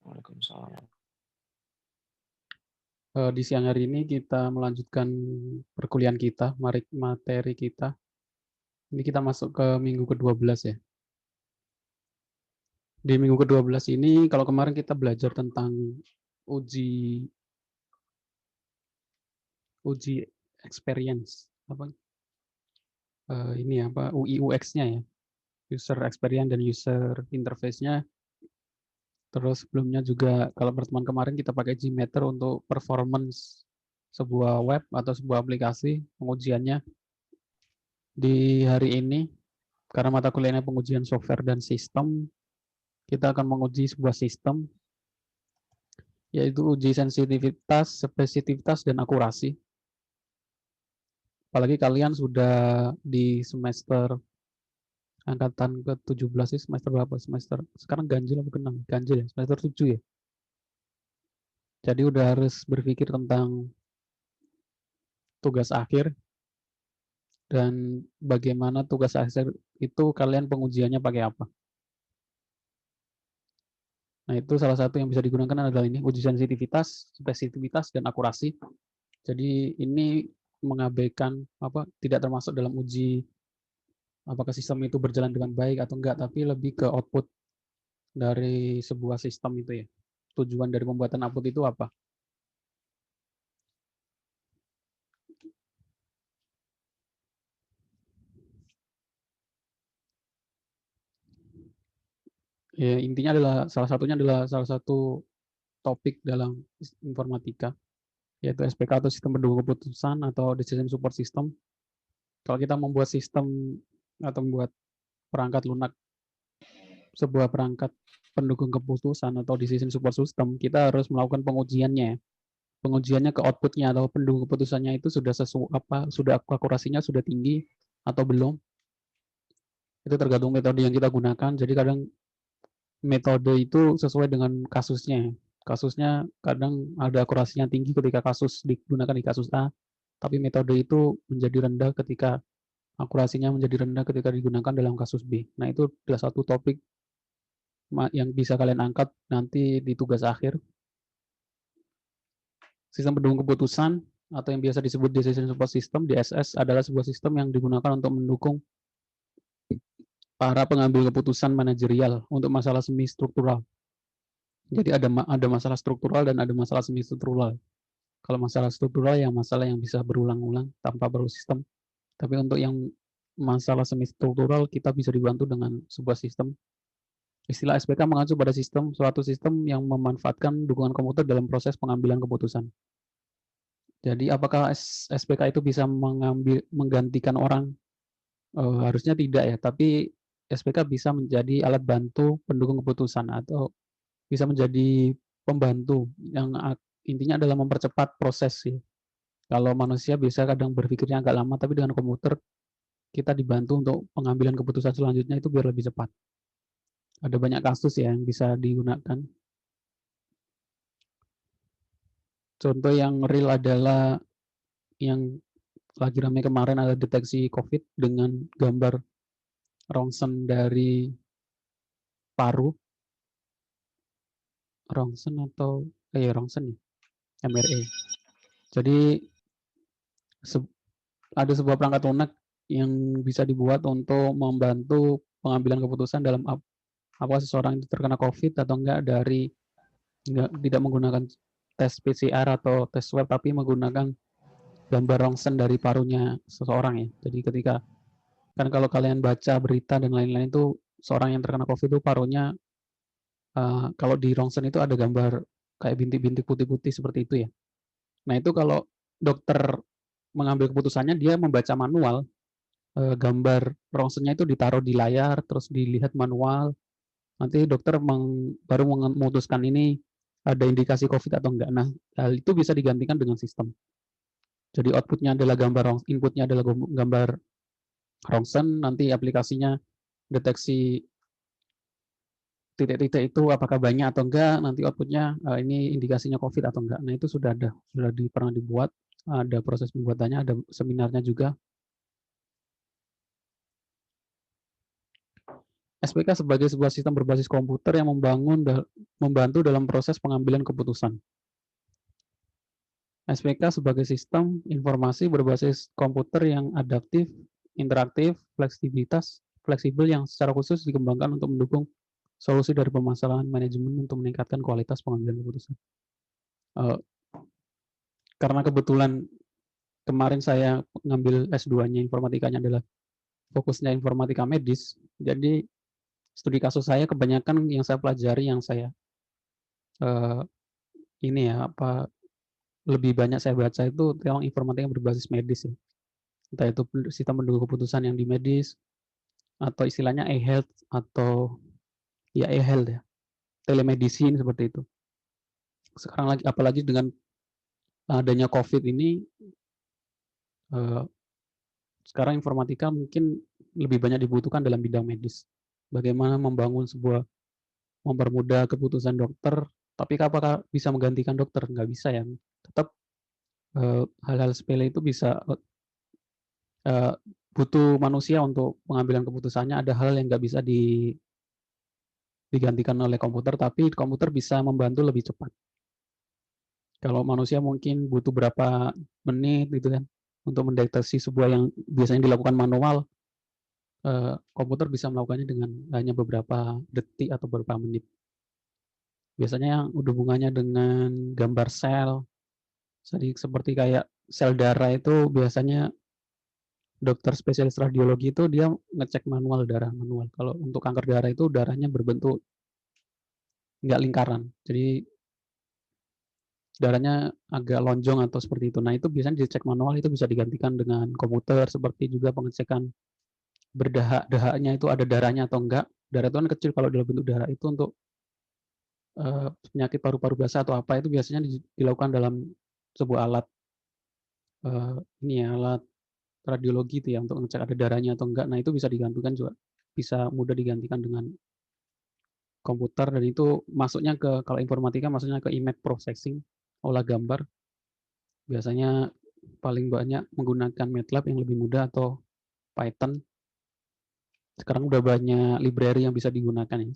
Waalaikumsalam. Di siang hari ini kita melanjutkan perkuliahan kita, materi kita. Ini kita masuk ke minggu ke-12 ya. Di minggu ke-12 ini, kalau kemarin kita belajar tentang uji uji experience, apa ini apa UI UX-nya ya, user experience dan user interface-nya. Terus sebelumnya juga kalau pertemuan kemarin kita pakai Gmeter untuk performance sebuah web atau sebuah aplikasi pengujiannya. Di hari ini, karena mata kuliahnya pengujian software dan sistem, kita akan menguji sebuah sistem, yaitu uji sensitivitas, spesifitivitas, dan akurasi. Apalagi kalian sudah di semester angkatan ke-17 sih, semester berapa? Semester sekarang ganjil apa genap? Ganjil ya, semester 7 ya. Jadi udah harus berpikir tentang tugas akhir dan bagaimana tugas akhir itu kalian pengujiannya pakai apa. Nah, itu salah satu yang bisa digunakan adalah ini, uji sensitivitas, spesifitivitas, dan akurasi. Jadi ini mengabaikan apa tidak termasuk dalam uji apakah sistem itu berjalan dengan baik atau enggak, tapi lebih ke output dari sebuah sistem itu ya. Tujuan dari pembuatan output itu apa? Ya, intinya adalah salah satunya adalah salah satu topik dalam informatika, yaitu SPK atau sistem pendukung keputusan atau decision support system. Kalau kita membuat sistem atau membuat perangkat lunak, sebuah perangkat pendukung keputusan atau decision support system, kita harus melakukan pengujiannya. Pengujiannya ke outputnya atau pendukung keputusannya itu sudah sesuai apa, sudah akurasinya sudah tinggi atau belum. Itu tergantung metode yang kita gunakan. Jadi kadang metode itu sesuai dengan kasusnya. Kasusnya kadang ada akurasinya tinggi ketika kasus digunakan di kasus A, tapi metode itu menjadi rendah ketika akurasinya menjadi rendah ketika digunakan dalam kasus B. Nah, itu adalah satu topik yang bisa kalian angkat nanti di tugas akhir. Sistem pendukung keputusan atau yang biasa disebut Decision Support System, DSS, adalah sebuah sistem yang digunakan untuk mendukung para pengambil keputusan manajerial untuk masalah semi struktural. Jadi ada masalah struktural dan ada masalah semi struktural. Kalau masalah struktural yang masalah yang bisa berulang-ulang tanpa perlu sistem. Tapi untuk yang masalah semi struktural kita bisa dibantu dengan sebuah sistem. Istilah SPK mengacu pada sistem, suatu sistem yang memanfaatkan dukungan komputer dalam proses pengambilan keputusan. Jadi apakah SPK itu bisa menggantikan orang? Harusnya tidak ya, tapi SPK bisa menjadi alat bantu pendukung keputusan atau bisa menjadi pembantu yang intinya adalah mempercepat proses sih. Kalau manusia bisa kadang berpikirnya agak lama, tapi dengan komputer kita dibantu untuk pengambilan keputusan selanjutnya itu biar lebih cepat. Ada banyak kasus ya yang bisa digunakan. Contoh yang real adalah yang lagi ramai kemarin ada deteksi COVID dengan gambar rongsen dari paru. Rongsen atau rongsen ya, MRE. Jadi ada sebuah perangkat lunak yang bisa dibuat untuk membantu pengambilan keputusan dalam apakah seseorang itu terkena COVID atau enggak dari tidak menggunakan tes PCR atau tes swab, tapi menggunakan gambar rongsen dari parunya seseorang ya. Jadi ketika kan kalau kalian baca berita dan lain-lain itu seorang yang terkena COVID itu parunya kalau di rongsen itu ada gambar kayak bintik-bintik putih-putih seperti itu ya. Nah itu kalau dokter mengambil keputusannya dia membaca manual, gambar rongsennya itu ditaruh di layar terus dilihat manual. Nanti dokter baru memutuskan ini ada indikasi COVID atau enggak. Nah, hal itu bisa digantikan dengan sistem. Jadi outputnya adalah gambar, inputnya adalah gambar rongsen, nanti aplikasinya deteksi titik-titik itu apakah banyak atau enggak, nanti outputnya ini indikasinya COVID atau enggak. Nah itu sudah pernah dibuat, ada proses pembuatannya, ada seminarnya juga. SPK sebagai sebuah sistem berbasis komputer yang membantu dalam proses pengambilan keputusan. SPK sebagai sistem informasi berbasis komputer yang adaptif, interaktif, fleksibel yang secara khusus dikembangkan untuk mendukung solusi dari permasalahan manajemen untuk meningkatkan kualitas pengambilan keputusan. Karena kebetulan kemarin saya ngambil S2-nya informatikanya adalah fokusnya informatika medis, jadi studi kasus saya kebanyakan yang saya pelajari, yang saya lebih banyak saya baca itu memang informatika yang berbasis medis ya. Entah itu sistem pendukung keputusan yang di medis, atau istilahnya e-health, atau ya e-health ya, telemedicine seperti itu. Sekarang lagi apalagi dengan adanya COVID ini, sekarang informatika mungkin lebih banyak dibutuhkan dalam bidang medis. Bagaimana mempermudah keputusan dokter, tapi apakah bisa menggantikan dokter? Nggak bisa ya. Tetap hal-hal sepele itu bisa butuh manusia untuk pengambilan keputusannya. Ada hal yang nggak bisa digantikan oleh komputer, tapi komputer bisa membantu lebih cepat. Kalau manusia mungkin butuh berapa menit gitu kan untuk mendeteksi sebuah yang biasanya dilakukan manual, komputer bisa melakukannya dengan hanya beberapa detik atau beberapa menit. Biasanya yang hubungannya dengan gambar sel, seperti kayak sel darah itu biasanya dokter spesialis radiologi itu dia ngecek manual darah manual. Kalau untuk kanker darah itu darahnya berbentuk nggak lingkaran, jadi darahnya agak lonjong atau seperti itu. Nah, itu biasanya dicek manual, itu bisa digantikan dengan komputer, seperti juga pengecekan berdahak-dahaknya itu ada darahnya atau enggak. Darah itu kan kecil, kalau dalam bentuk darah itu untuk penyakit paru-paru basah atau apa itu biasanya dilakukan dalam sebuah alat alat radiologi itu ya, untuk ngecek ada darahnya atau enggak. Nah, itu bisa digantikan juga, bisa mudah digantikan dengan komputer, dan itu masuknya kalau informatika masuknya ke image processing, olah gambar. Biasanya paling banyak menggunakan MATLAB yang lebih mudah atau Python. Sekarang udah banyak library yang bisa digunakan ya.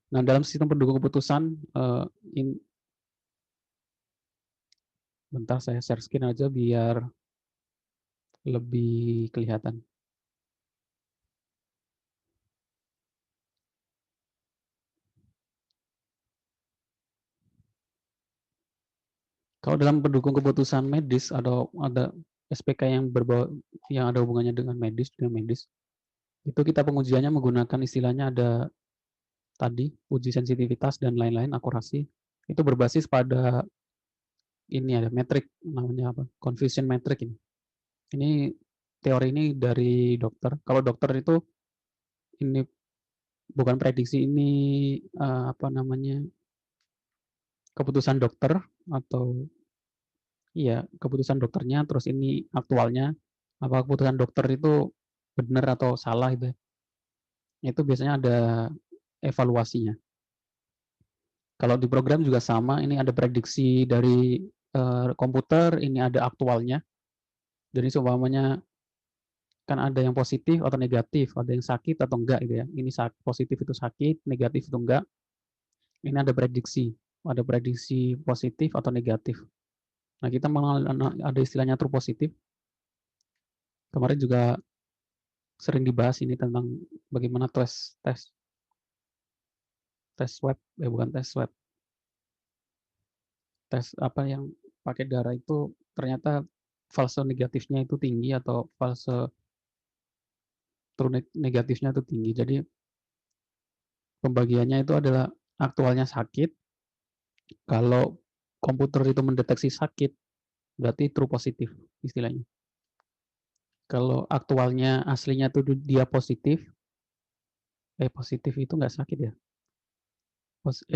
Nah, dalam sistem pendukung keputusan, bentar saya share screen aja biar lebih kelihatan. Kalau dalam pendukung keputusan medis ada SPK yang ada hubungannya dengan medis, itu kita pengujiannya menggunakan istilahnya ada tadi uji sensitivitas dan lain-lain, akurasi. Itu berbasis pada ini ada metrik, namanya apa? Confusion metric ini. Ini teori ini dari dokter. Kalau dokter itu ini bukan prediksi, ini keputusan dokter, atau iya keputusan dokternya, terus ini aktualnya, apa keputusan dokter itu benar atau salah itu biasanya ada evaluasinya. Kalau di program juga sama, ini ada prediksi dari komputer, ini ada aktualnya. Jadi seumpamanya kan ada yang positif atau negatif, ada yang sakit atau enggak gitu ya. Ini positif itu sakit, negatif itu enggak. Ini ada prediksi positif atau negatif. Nah, kita ada istilahnya true positif. Kemarin juga sering dibahas ini tentang bagaimana tes swab, bukan tes swab. Tes apa yang pakai darah itu ternyata false negatifnya itu tinggi atau false true negatifnya itu tinggi. Jadi pembagiannya itu adalah aktualnya sakit. Kalau komputer itu mendeteksi sakit, berarti true positif istilahnya. Kalau aktualnya aslinya itu dia positif, positif itu nggak sakit ya.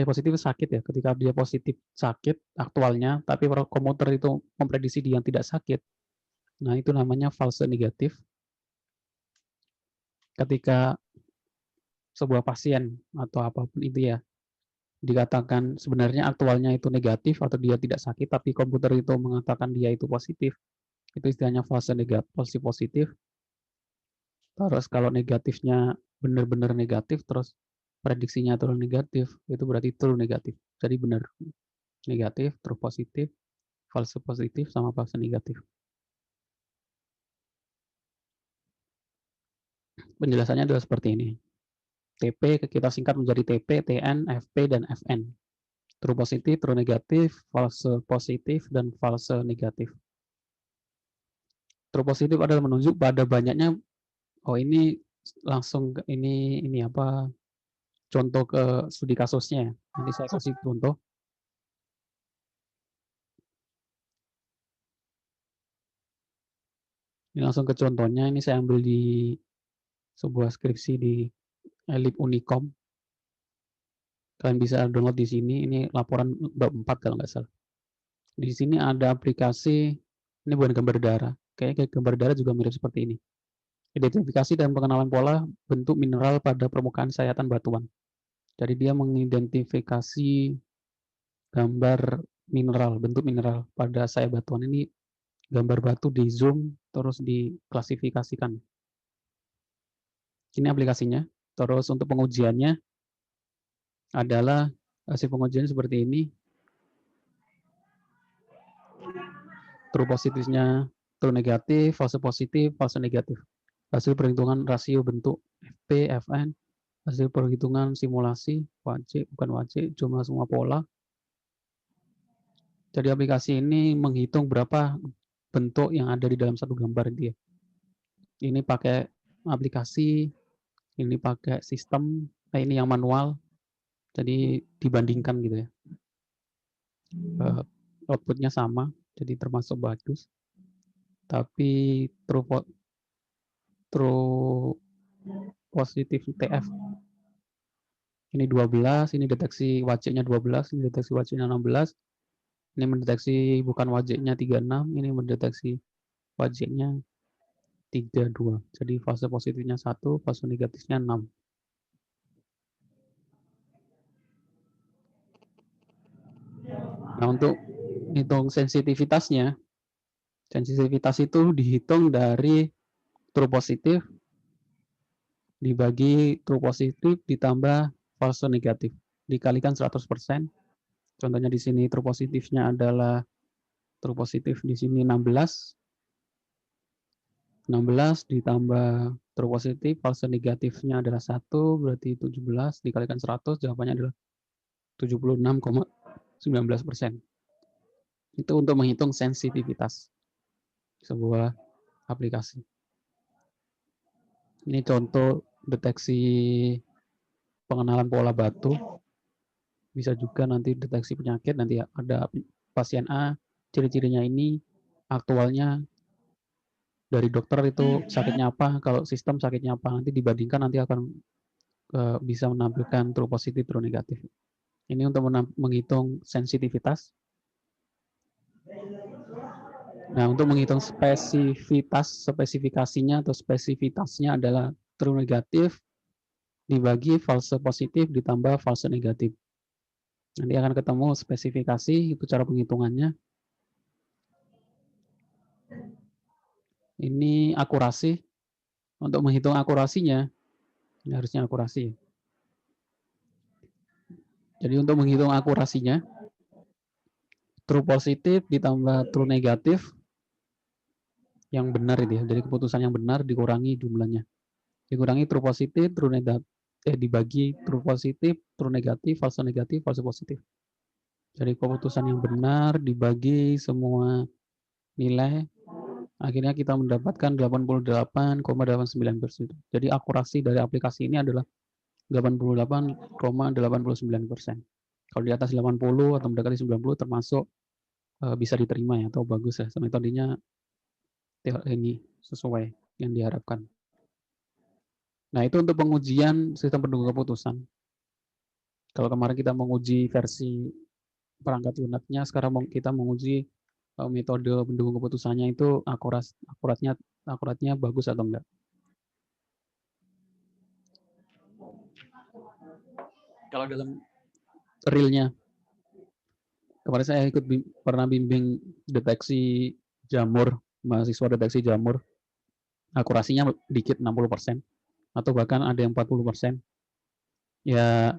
Positif sakit ya, ketika dia positif sakit aktualnya, tapi komputer itu memprediksi dia yang tidak sakit. Nah, itu namanya false negatif. Ketika sebuah pasien atau apapun itu ya, dikatakan sebenarnya aktualnya itu negatif atau dia tidak sakit, tapi komputer itu mengatakan dia itu positif, itu istilahnya false negatif, false positif. Terus kalau negatifnya benar-benar negatif, terus prediksinya true negatif, itu berarti true negatif. Jadi benar negatif, true positif, false positif, sama false negatif. Penjelasannya adalah seperti ini. TP kita singkat menjadi TP, TN, FP, dan FN. True positif, true negatif, false positif, dan false negatif. True positif adalah menunjuk pada banyaknya, oh ini langsung ini apa, contoh ke studi kasusnya. Nanti saya kasih contoh. Ini langsung ke contohnya, ini saya ambil di sebuah skripsi di Elip Unicom. Kalian bisa download di sini, ini laporan bab 4 kalau nggak salah. Di sini ada aplikasi, ini bukan gambar darah. Kayak gambar darah juga mirip seperti ini. Identifikasi dan pengenalan pola bentuk mineral pada permukaan sayatan batuan. Jadi dia mengidentifikasi gambar mineral, bentuk mineral pada sayat batuan. Ini gambar batu di zoom, terus diklasifikasikan. Ini aplikasinya. Terus untuk pengujiannya adalah hasil pengujian seperti ini. True positifnya true negatif, false positif, false negatif. Hasil perhitungan rasio bentuk FP, FN, hasil perhitungan simulasi, wajib, bukan wajib, jumlah semua pola. Jadi aplikasi ini menghitung berapa bentuk yang ada di dalam satu gambar dia. Ini pakai aplikasi, ini pakai sistem, ini yang manual. Jadi dibandingkan gitu ya. Outputnya sama, jadi termasuk bagus. Tapi true positif TF ini 12, ini deteksi wajibnya 12, ini deteksi wajibnya 16, ini mendeteksi bukan wajibnya 36, ini mendeteksi wajibnya 32. Jadi fase positifnya 1, fase negatifnya 6. Nah, untuk hitung sensitivitasnya, sensitivitas itu dihitung dari true positif dibagi true positif ditambah false negatif dikalikan 100%. Contohnya di sini true positifnya adalah true positif di sini 16 ditambah true positif, false negatifnya adalah 1, berarti 17 dikalikan 100, jawabannya adalah 76,19%. Itu untuk menghitung sensitivitas sebuah aplikasi. Ini contoh deteksi pengenalan pola batu. Bisa juga nanti deteksi penyakit, nanti ada pasien A, ciri-cirinya ini, aktualnya dari dokter itu sakitnya apa, kalau sistem sakitnya apa, nanti dibandingkan nanti akan bisa menampilkan true positif, true negatif. Ini untuk menghitung sensitivitas. Nah, untuk menghitung spesifikasinya atau spesifitasnya adalah true negatif dibagi false positif ditambah false negatif. Nanti akan ketemu spesifikasi, itu cara penghitungannya. Ini akurasi. Untuk menghitung akurasinya, ini harusnya akurasi. Jadi untuk menghitung akurasinya, true positif ditambah true negatif yang benar itu ya. Jadi keputusan yang benar dikurangi jumlahnya. Dikurangi true positif, true negatif, dibagi true positif, true negatif, false negatif, false positif. Jadi keputusan yang benar dibagi semua nilai, akhirnya kita mendapatkan 88,89%. Jadi akurasi dari aplikasi ini adalah 88,89%. Kalau di atas 80 atau mendekati 90 termasuk bisa diterima ya, atau bagus ya, metodenya ini sesuai yang diharapkan. Nah, itu untuk pengujian sistem pendukung keputusan. Kalau kemarin kita menguji versi perangkat lunaknya, sekarang kita menguji metode pendukung keputusannya itu akuratnya bagus atau enggak. Kalau dalam realnya, kemarin saya pernah bimbing deteksi jamur, mahasiswa deteksi jamur. akurasinya dikit 60%, atau bahkan ada yang 40%. Ya,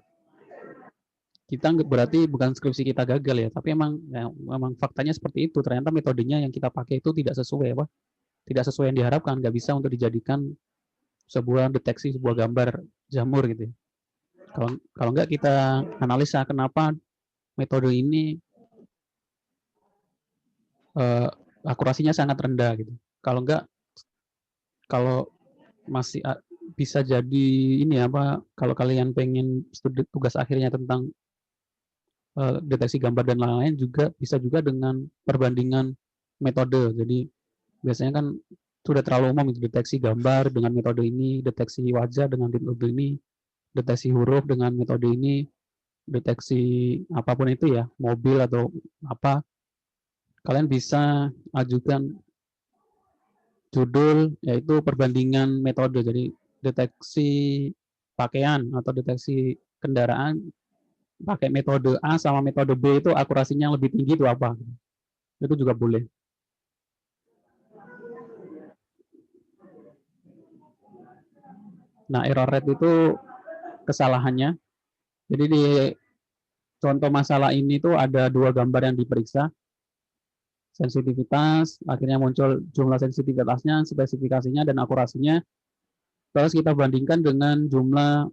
kita berarti bukan skripsi kita gagal ya, tapi emang faktanya seperti itu. Ternyata metodenya yang kita pakai itu tidak sesuai, tidak sesuai yang diharapkan, nggak bisa untuk dijadikan sebuah deteksi sebuah gambar jamur gitu. Kalau nggak kita analisa kenapa metode ini akurasinya sangat rendah gitu. Kalau masih bisa jadi ini kalau kalian pengen studi tugas akhirnya tentang deteksi gambar dan lain-lain, juga bisa juga dengan perbandingan metode. Jadi biasanya kan sudah terlalu umum itu, deteksi gambar dengan metode ini, deteksi wajah dengan metode ini, deteksi huruf dengan metode ini, deteksi apapun itu ya, mobil atau apa, kalian bisa ajukan judul yaitu perbandingan metode. Jadi deteksi pakaian atau deteksi kendaraan pakai metode A sama metode B itu akurasinya lebih tinggi itu apa? Itu juga boleh. Nah, error rate itu kesalahannya. Jadi di contoh masalah ini tuh ada 2 gambar yang diperiksa. Sensitivitas, akhirnya muncul jumlah sensitivitasnya, spesifikasinya, dan akurasinya. Terus kita bandingkan dengan jumlah,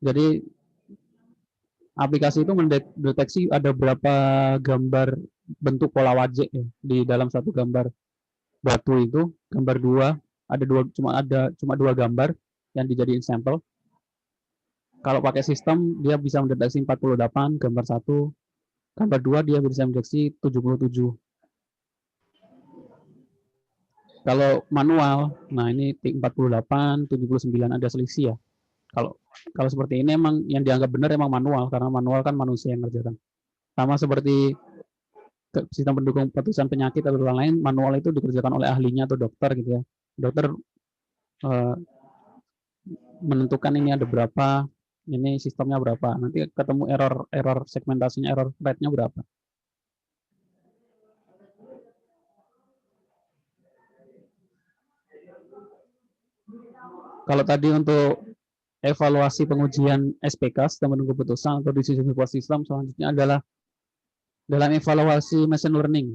jadi aplikasi itu mendeteksi ada berapa gambar bentuk pola wajah ya, di dalam satu gambar batu itu, gambar 2, cuma 2 gambar yang dijadiin sampel. Kalau pakai sistem dia bisa mendeteksi 48 gambar 1, gambar 2 dia bisa mendeteksi 77. Kalau manual, nah ini 48, 79 ada selisih ya. Kalau seperti ini emang yang dianggap benar emang manual, karena manual kan manusia yang ngerjakan. Sama seperti sistem pendukung putusan penyakit atau lain-lain, manual itu dikerjakan oleh ahlinya atau dokter gitu ya. Dokter menentukan ini ada berapa, ini sistemnya berapa, nanti ketemu error segmentasinya, error rate-nya berapa. Kalau tadi untuk evaluasi pengujian SPK, sistem pendukung keputusan atau decision support system, selanjutnya adalah dalam evaluasi machine learning.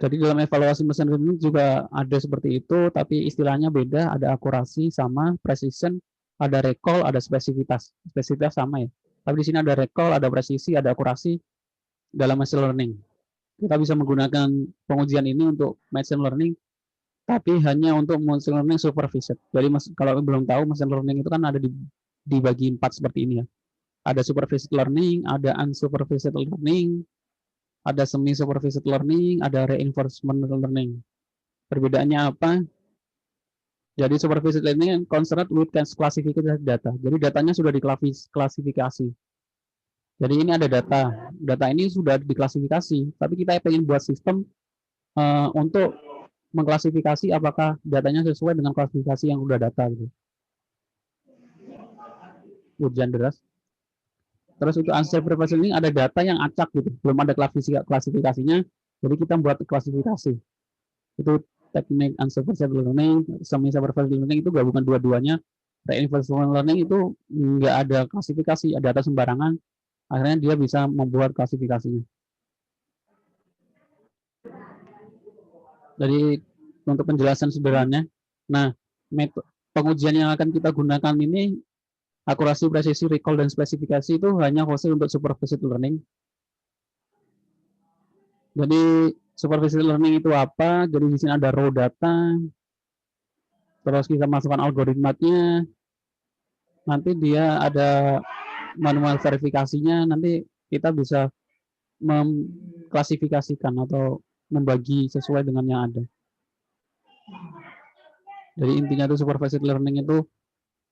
Jadi dalam evaluasi machine learning juga ada seperti itu, tapi istilahnya beda, ada akurasi sama precision, ada recall, ada spesifitas. Spesifitas sama ya. Tapi di sini ada recall, ada presisi, ada akurasi dalam machine learning. Kita bisa menggunakan pengujian ini untuk machine learning, tapi hanya untuk machine learning supervised. Jadi kalau belum tahu, machine learning itu kan ada dibagi 4 seperti ini ya. Ada supervised learning, ada unsupervised learning, ada semi supervised learning, ada reinforcement learning. Perbedaannya apa? Jadi supervised learning concerned with classification data. Jadi datanya sudah diklasifikasi. Jadi ini ada data. Data ini sudah diklasifikasi, tapi kita ingin buat sistem untuk mengklasifikasi apakah datanya sesuai dengan klasifikasi yang udah data gitu. Hujan deras. Terus untuk unsupervised learning ada data yang acak gitu, belum ada klasifikasinya, jadi kita buat klasifikasi. Itu teknik unsupervised learning, semi-supervised learning itu gabungan dua-duanya. Reinforcement learning itu nggak ada klasifikasi, ada data sembarangan, akhirnya dia bisa membuat klasifikasinya. Jadi untuk penjelasan sederhananya, nah pengujian yang akan kita gunakan ini akurasi, presisi, recall, dan spesifikasi itu hanya khusus untuk supervised learning. Jadi supervised learning itu apa? Jadi di sini ada raw data, terus kita masukkan algoritmanya, nanti dia ada manual verifikasinya, nanti kita bisa mengklasifikasikan atau membagi sesuai dengan yang ada. Jadi intinya itu supervised learning itu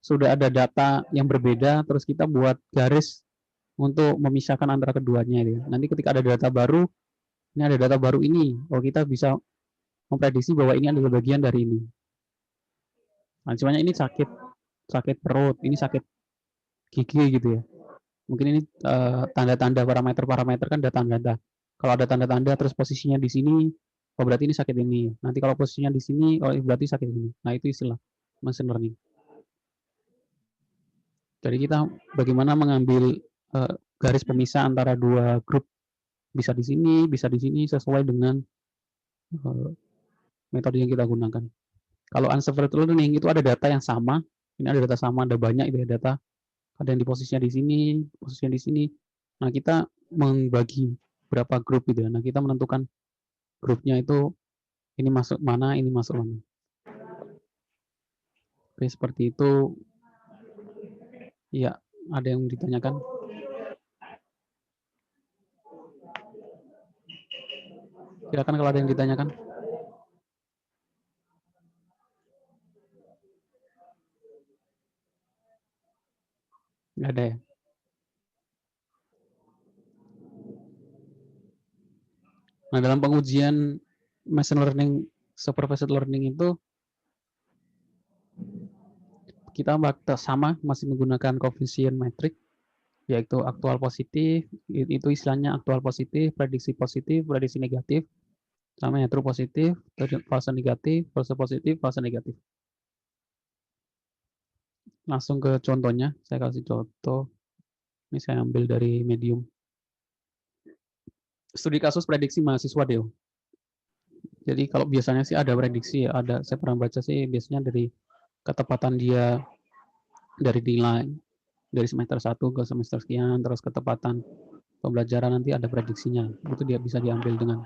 sudah ada data yang berbeda, terus kita buat garis untuk memisahkan antara keduanya. Ya. Nanti ketika ada data baru, ini ada data baru ini, kita bisa memprediksi bahwa ini adalah bagian dari ini. Nah, semuanya ini sakit perut, ini sakit gigi gitu ya. Mungkin ini tanda-tanda parameter kan ada tanda-tanda. Kalau ada tanda-tanda terus posisinya di sini, oh berarti ini sakit ini. Nanti kalau posisinya di sini, oh berarti sakit ini. Nah itu istilah machine learning. Jadi kita bagaimana mengambil garis pemisah antara dua grup, bisa di sini sesuai dengan metode yang kita gunakan. Kalau unsupervised learning itu ada data yang sama, ini ada data sama, ada banyak itu ya data, ada yang di posisinya di sini, posisinya di sini. Nah kita membagi berapa grup gitu ya. Nah kita menentukan grupnya itu ini masuk mana, ini masuk mana. Oke seperti itu. Iya, ada yang ditanyakan? Silakan kalau ada yang ditanyakan. Nggak ada ya? Nah, dalam pengujian machine learning, supervised learning itu kita sama masih menggunakan koefisien metrik, yaitu aktual positif, itu istilahnya aktual positif, prediksi negatif, sama ya true positif, false negatif, false positif, false negatif. Langsung ke contohnya, saya kasih contoh. Ini saya ambil dari Medium. Studi kasus prediksi mahasiswa Deo. Jadi kalau biasanya sih ada prediksi, ada saya pernah baca sih biasanya dari ketepatan dia dari nilai dari semester 1 ke semester sekian, terus ketepatan pembelajaran nanti ada prediksinya. Itu dia bisa diambil dengan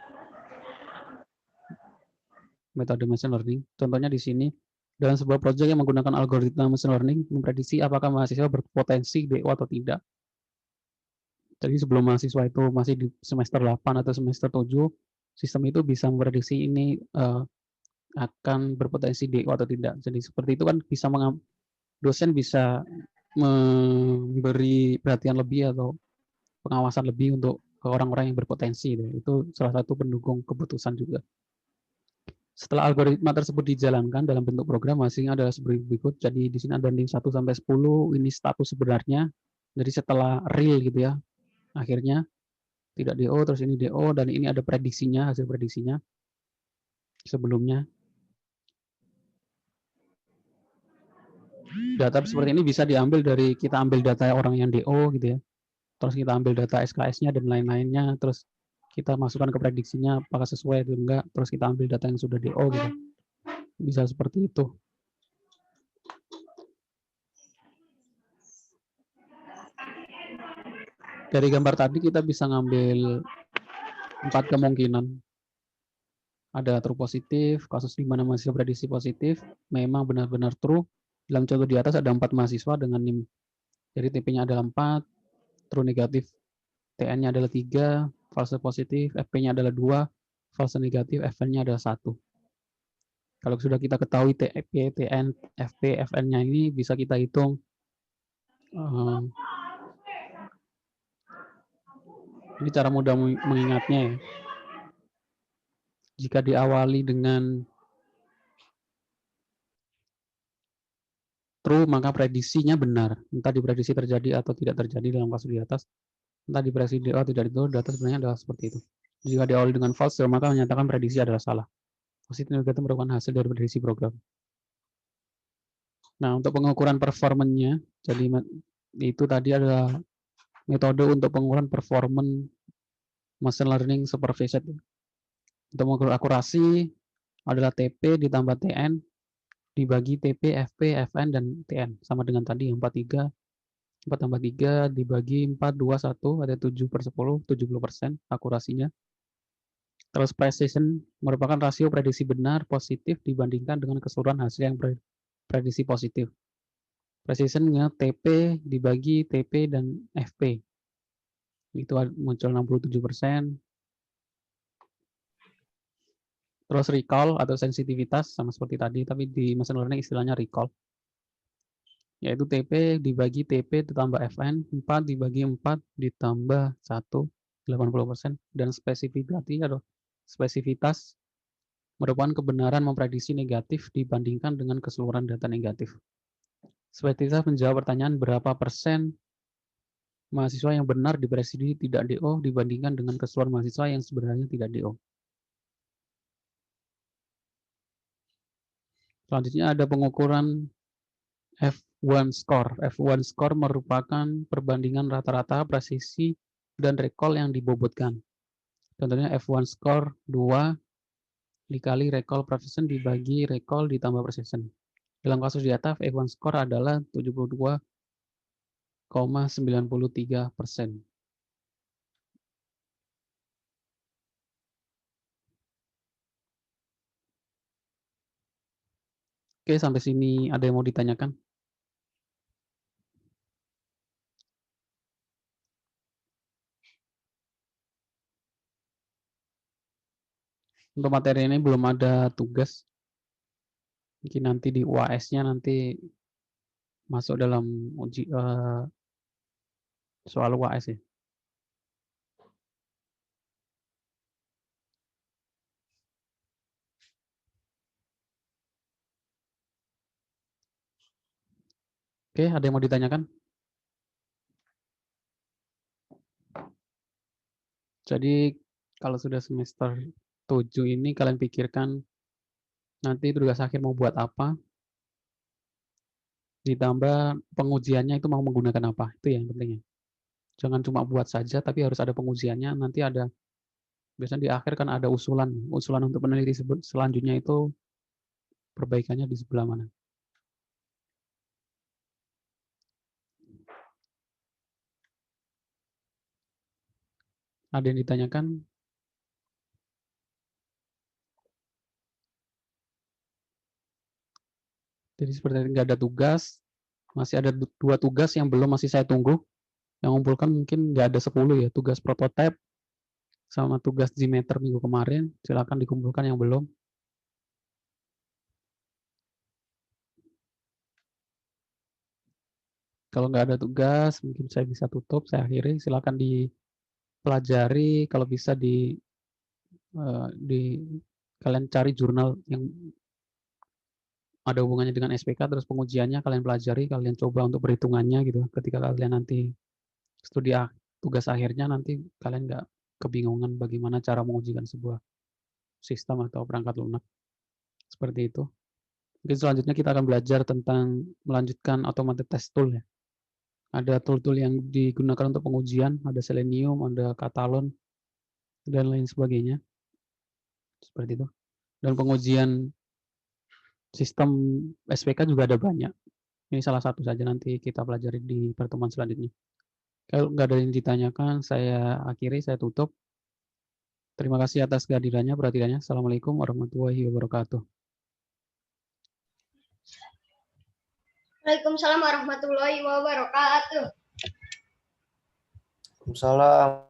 metode machine learning. Contohnya di sini, dalam sebuah proyek yang menggunakan algoritma machine learning, memprediksi apakah mahasiswa berpotensi DO atau tidak. Jadi sebelum mahasiswa itu masih di semester 8 atau semester 7, sistem itu bisa memprediksi ini akan berpotensi DO atau tidak. Jadi seperti itu kan bisa dosen bisa memberi perhatian lebih atau pengawasan lebih untuk ke orang-orang yang berpotensi. Itu salah satu pendukung keputusan juga. Setelah algoritma tersebut dijalankan dalam bentuk program, hasilnya adalah seperti berikut. Jadi di sini ada banding 1 sampai 10, ini status sebenarnya. Jadi setelah real gitu ya, akhirnya tidak DO, terus ini DO, dan ini ada prediksinya, hasil prediksinya sebelumnya. Data seperti ini bisa diambil dari, kita ambil data orang yang DO gitu ya, terus kita ambil data SKS-nya dan lain-lainnya, terus kita masukkan ke prediksinya apakah sesuai atau enggak, terus kita ambil data yang sudah DO gitu. Bisa seperti itu. Dari gambar tadi kita bisa ngambil 4 kemungkinan. Ada true positif, kasus di mana mahasiswa prediksi positif, memang benar-benar true. Dalam contoh di atas ada 4 mahasiswa dengan NIM. Jadi TP-nya adalah 4, true negatif, TN-nya adalah 3, false positif, FP-nya adalah 2, false negatif, FN-nya adalah 1. Kalau sudah kita ketahui TP, TN, FP, FN-nya ini bisa kita hitung. Ini cara mudah mengingatnya ya. Jika diawali dengan true, maka prediksinya benar. Entah diprediksi terjadi atau tidak terjadi dalam kasus di atas. Entah diprediksi DO atau tidak itu, data sebenarnya adalah seperti itu. Jika diawali dengan false, maka menyatakan prediksi adalah salah. Positif negatif merupakan hasil dari prediksi program. Nah, untuk pengukuran performanya, jadi itu tadi adalah metode untuk pengukuran performance machine learning supervised. Untuk mengukur akurasi adalah TP ditambah TN dibagi TP, FP, FN, dan TN. Sama dengan tadi, 43, 4 tambah 3 dibagi 4, 2, 1, ada 7/10, 70% akurasinya. Terus precision merupakan rasio prediksi benar positif dibandingkan dengan keseluruhan hasil yang prediksi positif. Precisionnya TP dibagi TP dan FP. Itu muncul 67%. Terus recall atau sensitivitas sama seperti tadi, tapi di machine learning istilahnya recall. Yaitu TP dibagi TP ditambah FN, 4 dibagi 4 ditambah 1, 80%. Dan spesifitas merupakan kebenaran memprediksi negatif dibandingkan dengan keseluruhan data negatif. Spesifitas menjawab pertanyaan berapa persen mahasiswa yang benar diprediksi tidak DO dibandingkan dengan keseluruhan mahasiswa yang sebenarnya tidak DO. Selanjutnya ada pengukuran F1 score. F1 score merupakan perbandingan rata-rata presisi dan recall yang dibobotkan. Contohnya F1 score 2 dikali recall precision dibagi recall ditambah precision. Dalam kasus di atas, F1 score adalah 72,93%. Oke, sampai sini ada yang mau ditanyakan? Untuk materi ini belum ada tugas. Mungkin nanti di UAS-nya nanti masuk dalam soal UAS ya. Oke, ada yang mau ditanyakan? Jadi kalau sudah semester 7 ini kalian pikirkan nanti tugas akhir mau buat apa, ditambah pengujiannya itu mau menggunakan apa, itu yang penting ya. Jangan cuma buat saja, tapi harus ada pengujiannya, nanti ada, biasanya di akhir kan ada usulan untuk peneliti selanjutnya itu perbaikannya di sebelah mana. Ada yang ditanyakan? Jadi seperti nggak ada tugas, masih ada 2 tugas yang belum masih saya tunggu. Yang ngumpulkan mungkin nggak ada 10 ya, tugas prototype sama tugas Gmeter minggu kemarin, silakan dikumpulkan yang belum. Kalau nggak ada tugas, mungkin saya bisa tutup, saya akhiri. Silakan dipelajari, kalau bisa di kalian cari jurnal yang ada hubungannya dengan SPK, terus pengujiannya kalian pelajari, kalian coba untuk perhitungannya gitu. Ketika kalian nanti studi tugas akhirnya, nanti kalian nggak kebingungan bagaimana cara mengujikan sebuah sistem atau perangkat lunak. Seperti itu. Mungkin selanjutnya kita akan belajar tentang melanjutkan automated test tool ya. Ada tool-tool yang digunakan untuk pengujian, ada Selenium, ada Catalon, dan lain sebagainya. Seperti itu. Dan pengujian sistem SPK juga ada banyak. Ini salah satu saja, nanti kita pelajari di pertemuan selanjutnya. Kalau nggak ada yang ditanyakan, saya akhiri, saya tutup. Terima kasih atas kehadirannya, perhatiannya. Assalamualaikum warahmatullahi wabarakatuh. Waalaikumsalam warahmatullahi wabarakatuh. Waalaikumsalam.